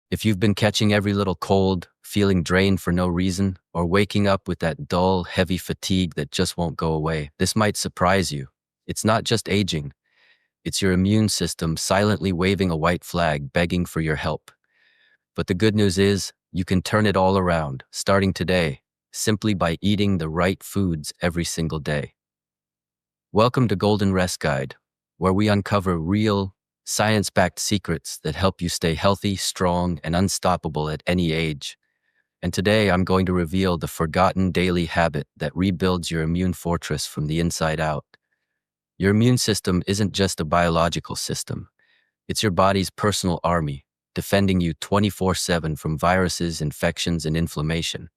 If you've been catching every little cold, feeling drained for no reason, or waking up with that dull, heavy fatigue that just won't go away, this might surprise you. It's not just aging. It's your immune system silently waving a white flag, begging for your help. But the good news is, you can turn it all around, starting today, simply by eating the right foods every single day. Welcome to Golden Rest Guide, where we uncover real, science-backed secrets that help you stay healthy, strong, and unstoppable at any age. And today I'm going to reveal the forgotten daily habit that rebuilds your immune fortress from the inside out. Your immune system isn't just a biological system. It's your body's personal army, defending you 24/7 from viruses, infections, and inflammation.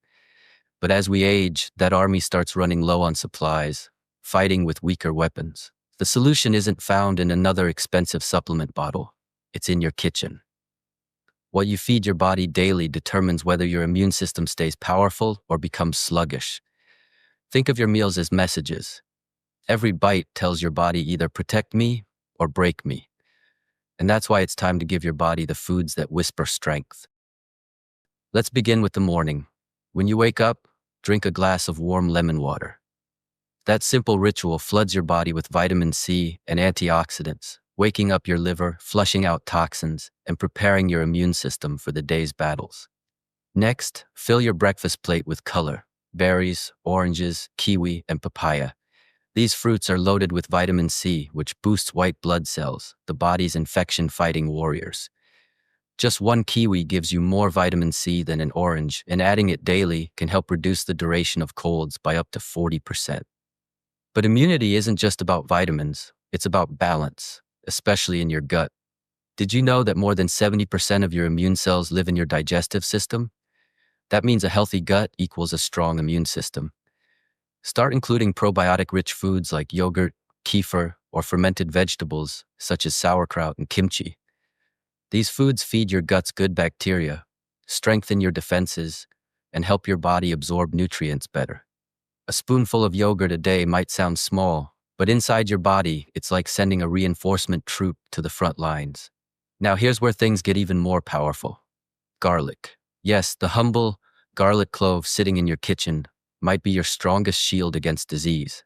But as we age, that army starts running low on supplies, fighting with weaker weapons. The solution isn't found in another expensive supplement bottle. It's in your kitchen. What you feed your body daily determines whether your immune system stays powerful or becomes sluggish. Think of your meals as messages. Every bite tells your body either protect me or break me. And that's why it's time to give your body the foods that whisper strength. Let's begin with the morning. When you wake up, drink a glass of warm lemon water. That simple ritual floods your body with vitamin C and antioxidants, waking up your liver, flushing out toxins, and preparing your immune system for the day's battles. Next, fill your breakfast plate with color: berries, oranges, kiwi, and papaya. These fruits are loaded with vitamin C, which boosts white blood cells, the body's infection-fighting warriors. Just one kiwi gives you more vitamin C than an orange, and adding it daily can help reduce the duration of colds by up to 40%. But immunity isn't just about vitamins, it's about balance, especially in your gut. Did you know that more than 70% of your immune cells live in your digestive system? That means a healthy gut equals a strong immune system. Start including probiotic-rich foods like yogurt, kefir, or fermented vegetables such as sauerkraut and kimchi. These foods feed your gut's good bacteria, strengthen your defenses, and help your body absorb nutrients better. A spoonful of yogurt a day might sound small, but inside your body, it's like sending a reinforcement troop to the front lines. Now here's where things get even more powerful. Garlic. Yes, the humble garlic clove sitting in your kitchen might be your strongest shield against disease.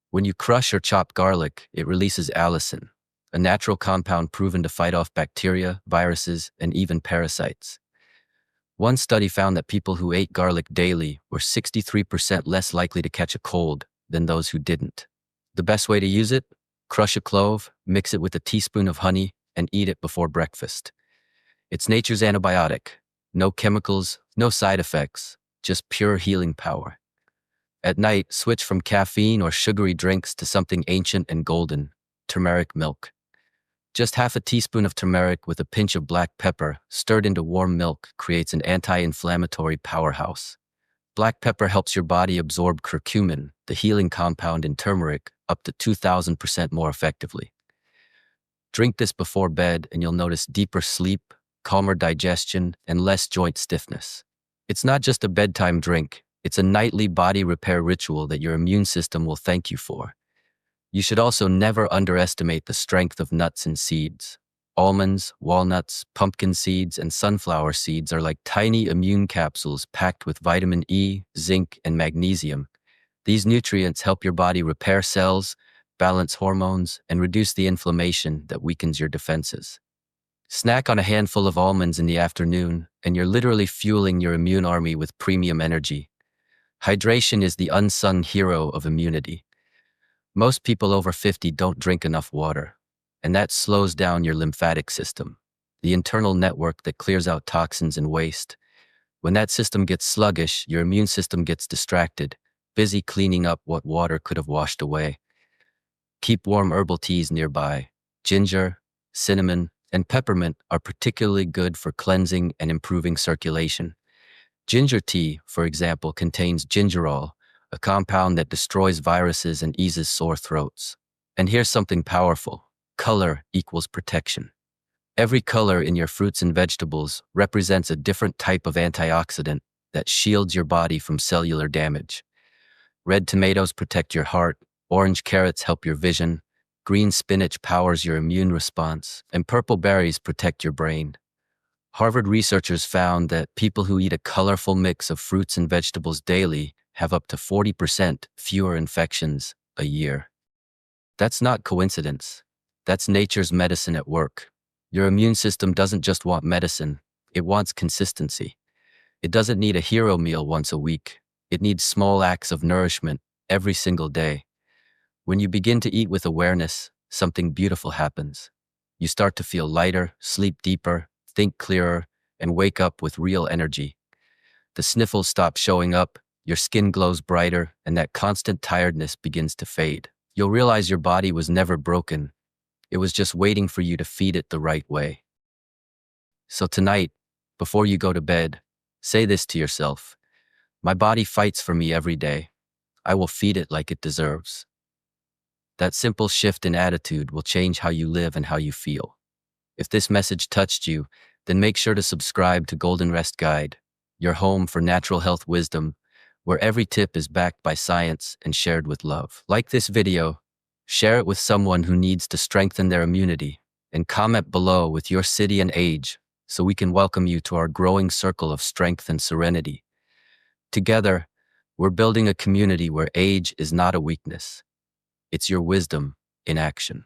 When you crush or chop garlic, it releases allicin, a natural compound proven to fight off bacteria, viruses, and even parasites. One study found that people who ate garlic daily were 63% less likely to catch a cold than those who didn't. The best way to use it? Crush a clove, mix it with a teaspoon of honey, and eat it before breakfast. It's nature's antibiotic. No chemicals, no side effects, just pure healing power. At night, switch from caffeine or sugary drinks to something ancient and golden: turmeric milk. Just half a teaspoon of turmeric with a pinch of black pepper stirred into warm milk creates an anti-inflammatory powerhouse. Black pepper helps your body absorb curcumin, the healing compound in turmeric, up to 2,000% more effectively. Drink this before bed and you'll notice deeper sleep, calmer digestion, and less joint stiffness. It's not just a bedtime drink, it's a nightly body repair ritual that your immune system will thank you for. You should also never underestimate the strength of nuts and seeds. Almonds, walnuts, pumpkin seeds, and sunflower seeds are like tiny immune capsules packed with vitamin E, zinc, and magnesium. These nutrients help your body repair cells, balance hormones, and reduce the inflammation that weakens your defenses. Snack on a handful of almonds in the afternoon, and you're literally fueling your immune army with premium energy. Hydration is the unsung hero of immunity. Most people over 50 don't drink enough water, and that slows down your lymphatic system, the internal network that clears out toxins and waste. When that system gets sluggish, your immune system gets distracted, busy cleaning up what water could have washed away. Keep warm herbal teas nearby. Ginger, cinnamon, and peppermint are particularly good for cleansing and improving circulation. Ginger tea, for example, contains gingerol, a compound that destroys viruses and eases sore throats. And here's something powerful: color equals protection. Every color in your fruits and vegetables represents a different type of antioxidant that shields your body from cellular damage. Red tomatoes protect your heart, orange carrots help your vision, green spinach powers your immune response, and purple berries protect your brain. Harvard researchers found that people who eat a colorful mix of fruits and vegetables daily have up to 40% fewer infections a year. That's not coincidence. That's nature's medicine at work. Your immune system doesn't just want medicine, it wants consistency. It doesn't need a hero meal once a week. It needs small acts of nourishment every single day. When you begin to eat with awareness, something beautiful happens. You start to feel lighter, sleep deeper, think clearer, and wake up with real energy. The sniffles stop showing up, your skin glows brighter, and that constant tiredness begins to fade. You'll realize your body was never broken. It was just waiting for you to feed it the right way. So tonight, before you go to bed, say this to yourself. My body fights for me every day. I will feed it like it deserves. That simple shift in attitude will change how you live and how you feel. If this message touched you, then make sure to subscribe to Golden Rest Guide, your home for natural health wisdom, where every tip is backed by science and shared with love. Like this video, share it with someone who needs to strengthen their immunity, and comment below with your city and age so we can welcome you to our growing circle of strength and serenity. Together, we're building a community where age is not a weakness. It's your wisdom in action.